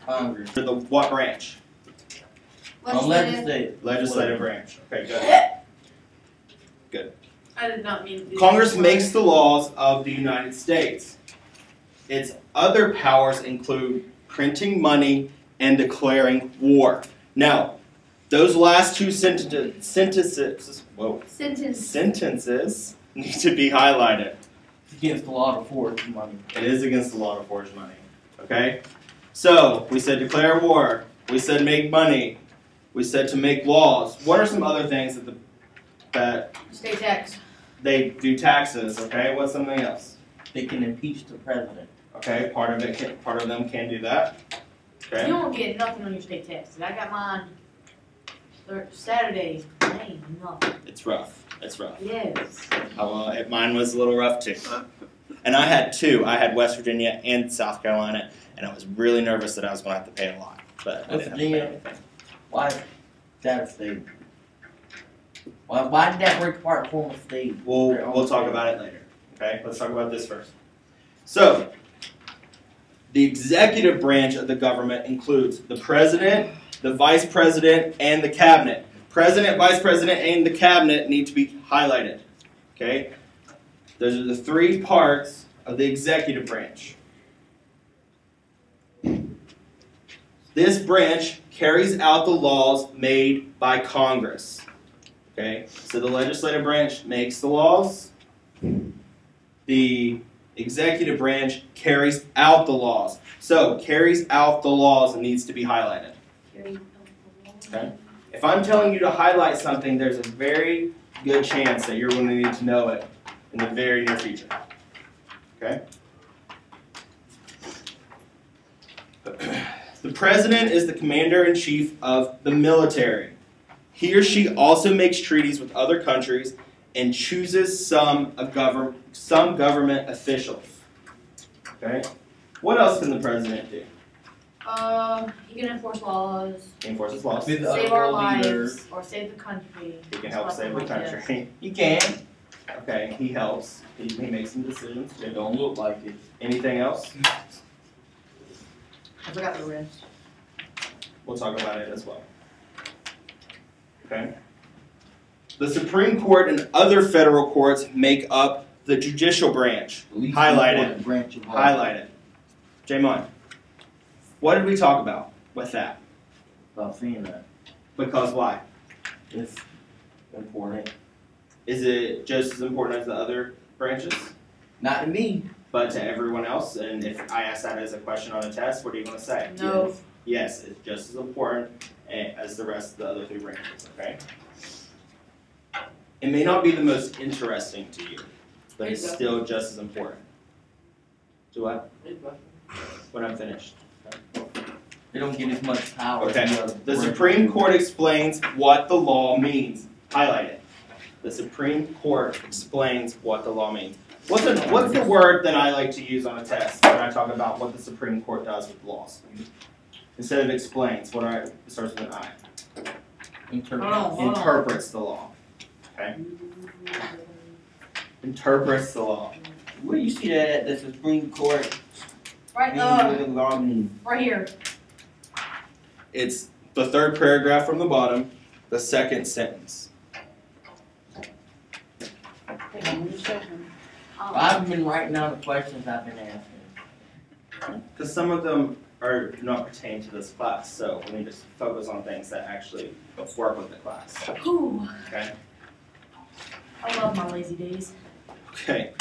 Congress. For the what branch? Legislative branch. Okay, good. I did not mean to do Congress that. makes the laws of the United States. Its other powers include printing money and declaring war. Now, those last two sentences need to be highlighted. It's against the law to forge money. It is against the law to forge money. Okay? So, we said declare war. We said make money. We said to make laws. What are some other things that State tax. they do taxes? Okay, what's something else? They can impeach the president. Okay, part of them can do that. Okay. You won't get nothing on your state taxes. I got mine Saturday. I ain't nothing. It's rough. It's rough. Yes. Mine was a little rough too. And I had two. I had West Virginia and South Carolina, and I was really nervous that I was going to have to pay a lot. But I didn't have to pay anything. Why is that a state? Why did that require form of state? We'll talk about it later. Okay, let's talk about this first. So, the executive branch of the government includes the president, the vice president, and the cabinet. President, vice president, and the cabinet need to be highlighted. Okay, those are the three parts of the executive branch. This branch carries out the laws made by Congress. Okay, so the legislative branch makes the laws. The executive branch carries out the laws. So, carries out the laws needs to be highlighted. Okay? If I'm telling you to highlight something, there's a very good chance that you're going to need to know it in the very near future. Okay? The president is the commander-in-chief of the military. He or she also makes treaties with other countries and chooses some government officials. Okay? What else can the president do? He can enforce laws. He enforces laws. With Save other our lives leaders. or save the country. He can help save the country. He can. Okay, he helps. He makes some decisions too. It don't look like it. Anything else? I forgot the rest. We'll talk about it as well. Okay. The Supreme Court and other federal courts make up the judicial branch. Highlighted. Branch of Highlighted. Jamon, what did we talk about with that? About seeing that. Because why? It's important. Is it just as important as the other branches? Not to me. But to everyone else? And if I ask that as a question on a test, what are you going to say? No. Yes, it's just as important as the rest of the other three branches, okay? It may not be the most interesting to you, but it's still just as important. Do what? When I'm finished. They don't get as much power. Okay. as the other The branches. Supreme Court explains what the law means. Highlight it. The Supreme Court explains what the law means. What's the word that I like to use on a test when I talk about what the Supreme Court does with laws? Instead of explains, it starts with an I. Interprets the law. Okay? Interprets the law. Where you see that at the Supreme Court? Right, right here. It's the third paragraph from the bottom, the second sentence. I've been writing down the questions I've been asking. Because some of them do not pertain to this class, so we need to focus on things that actually work with the class. Ooh. Okay? I love my lazy days. Okay.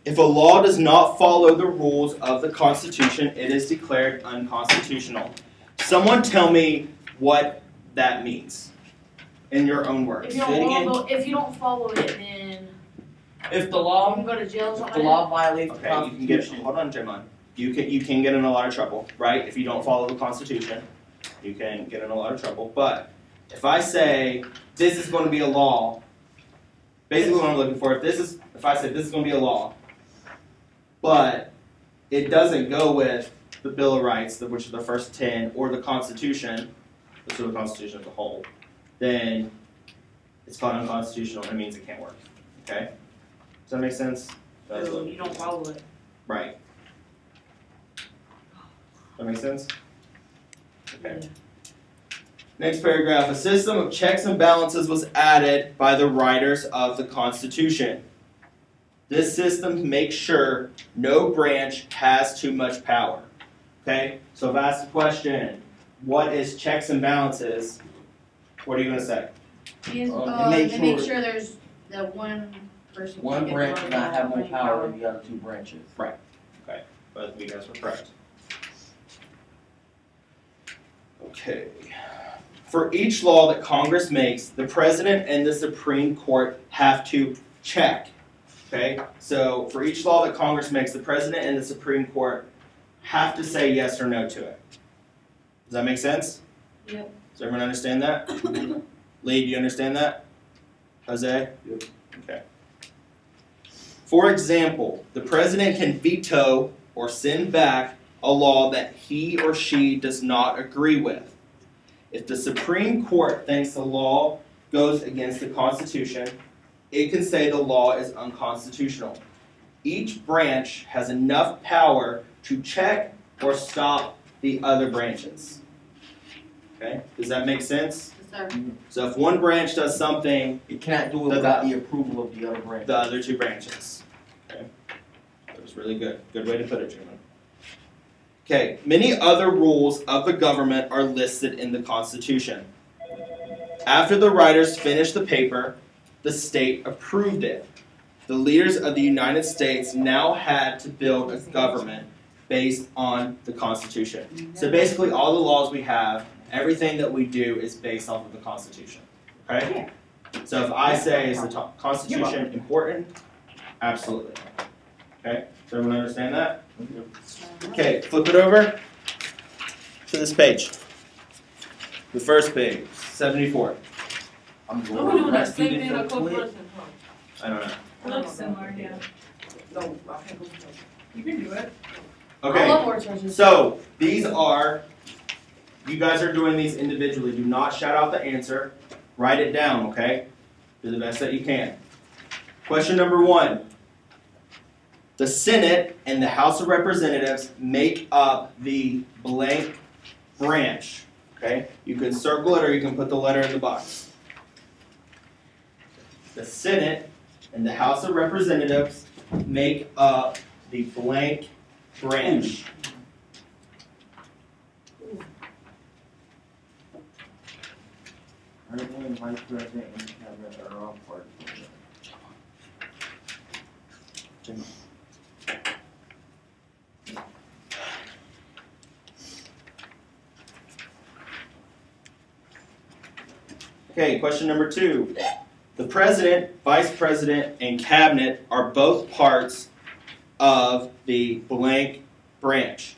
If a law does not follow the rules of the Constitution, it is declared unconstitutional. Someone tell me what that means in your own words. If you don't follow it, then if the you law, can go to jail or if something. the law violates the Okay, you can get. Constitution, Hold on, Jamon. You can get in a lot of trouble, right? If you don't follow the Constitution, you can get in a lot of trouble. But if I say this is going to be a law, basically what I'm looking for, if I say this is going to be a law, but it doesn't go with the Bill of Rights, which are the first 10, or the Constitution, which is the Constitution as a whole, then it's called unconstitutional. It means it can't work. Okay? Does that make sense? So you don't follow it. Right. That make sense? Okay. Next paragraph, a system of checks and balances was added by the writers of the Constitution. This system makes sure no branch has too much power. Okay, so if I ask the question, what is checks and balances, what are you going to say? They make sure there's that one person. One can branch get does not have more money power than the other two branches. Both of you guys were correct. Okay. For each law that Congress makes, the President and the Supreme Court have to check. Okay? So for each law that Congress makes, the President and the Supreme Court have to say yes or no to it. Does that make sense? Yep. Does everyone understand that? Lee, do you understand that? Jose? Yep. Okay. For example, the President can veto or send back a law that he or she does not agree with. If the Supreme Court thinks the law goes against the Constitution, it can say the law is unconstitutional. Each branch has enough power to check or stop the other branches. Okay? Does that make sense? Yes, sir. So if one branch does something, It cannot do it without the approval of the other branch. the other two branches. Okay? That was really good. Good way to put it, Truman. Okay, many other rules of the government are listed in the Constitution. After the writers finished the paper, the state approved it. The leaders of the United States now had to build a government based on the Constitution. So basically all the laws we have, everything that we do is based off of the Constitution. Okay? So if I say, is the Constitution important? Absolutely. Okay? Does everyone understand that? Okay, flip it over to this page. The first page, 74. I'm Oh, going we're to doing that that same student thing, a so quick. co-person, huh? I don't know. It looks similar, yeah. No, I can't go for it. You can do it. I Okay, love word searches. so these are, you guys are doing these individually. Do not shout out the answer. Write it down, okay? Do the best that you can. Question number 1. The Senate and the House of Representatives make up the blank branch. Okay? You can circle it or you can put the letter in the box. The Senate and the House of Representatives make up the blank branch. President, Vice President, and Cabinet are all part of it. Okay, question number 2. The President, Vice President, and Cabinet are both parts of the blank branch.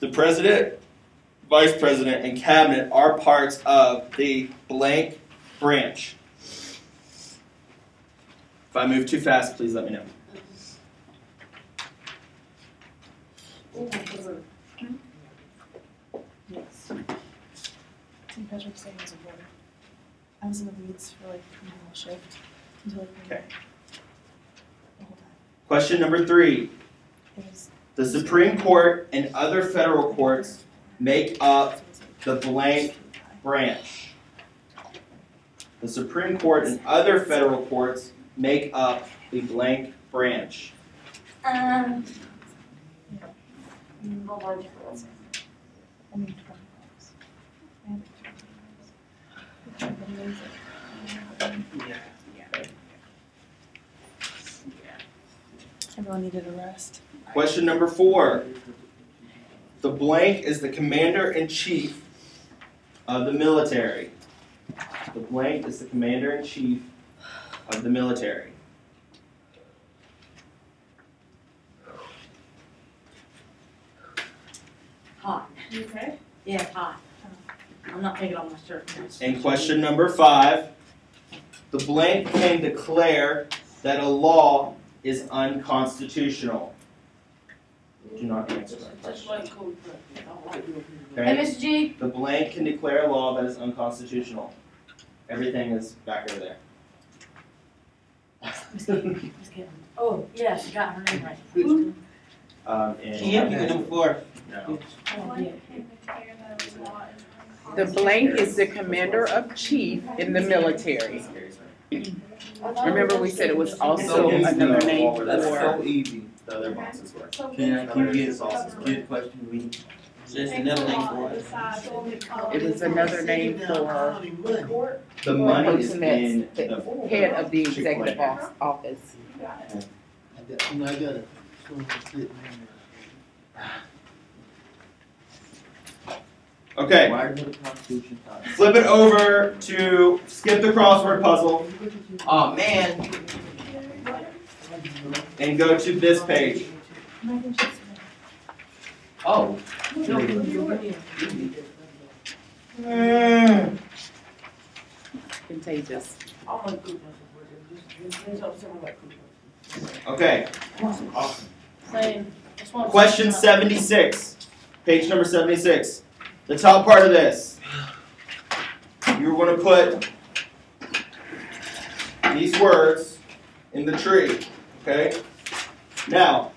The President, Vice President, and Cabinet are parts of the blank branch. If I move too fast, please let me know. Yes. St. Patrick's Day was important. I was in the weeds for like the whole shift until like Okay. the whole time. Question number 3. It was The Supreme Court and other federal courts make up the blank branch. The Supreme Court and other federal courts make up the blank branch. I mean, 20 bucks. And 20 bucks. Everyone needed a rest. Question number 4. The blank is the commander-in-chief of the military. The blank is the commander-in-chief of the military. Hot. You okay? Yeah, hot. I'm not taking off my shirt. And question number 5. The blank can declare that a law is unconstitutional. Do not answer that Just question. like code. Hey, Okay? Mr. G. The blank can declare a law that is unconstitutional. Everything is back over there. Oh, yeah, she got her name right. And Can you give them 4? no. Oh, yeah. The blank is the commander of chief in the military. Remember we said it was also another name That's for, so easy. The other boxes were. Can you get good question, we? There's another name for it. it was another name for The the money is person in that's the the head of the Chick-fil-A. executive office. Okay, Why did the Constitution talk? flip it over to skip the crossword puzzle Oh, man. and go to this page. Oh. Contagious. Okay, Same. That's what I'm question talking about. 76, page number 76. The top part of this, you're going to put these words in the tree, okay? Now,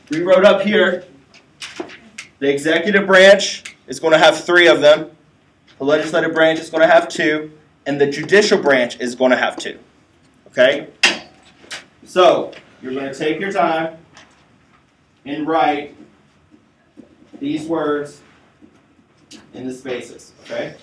we wrote up here, the executive branch is going to have 3 of them, the legislative branch is going to have 2, and the judicial branch is going to have 2, okay? So, you're going to take your time and write these words in the spaces, okay?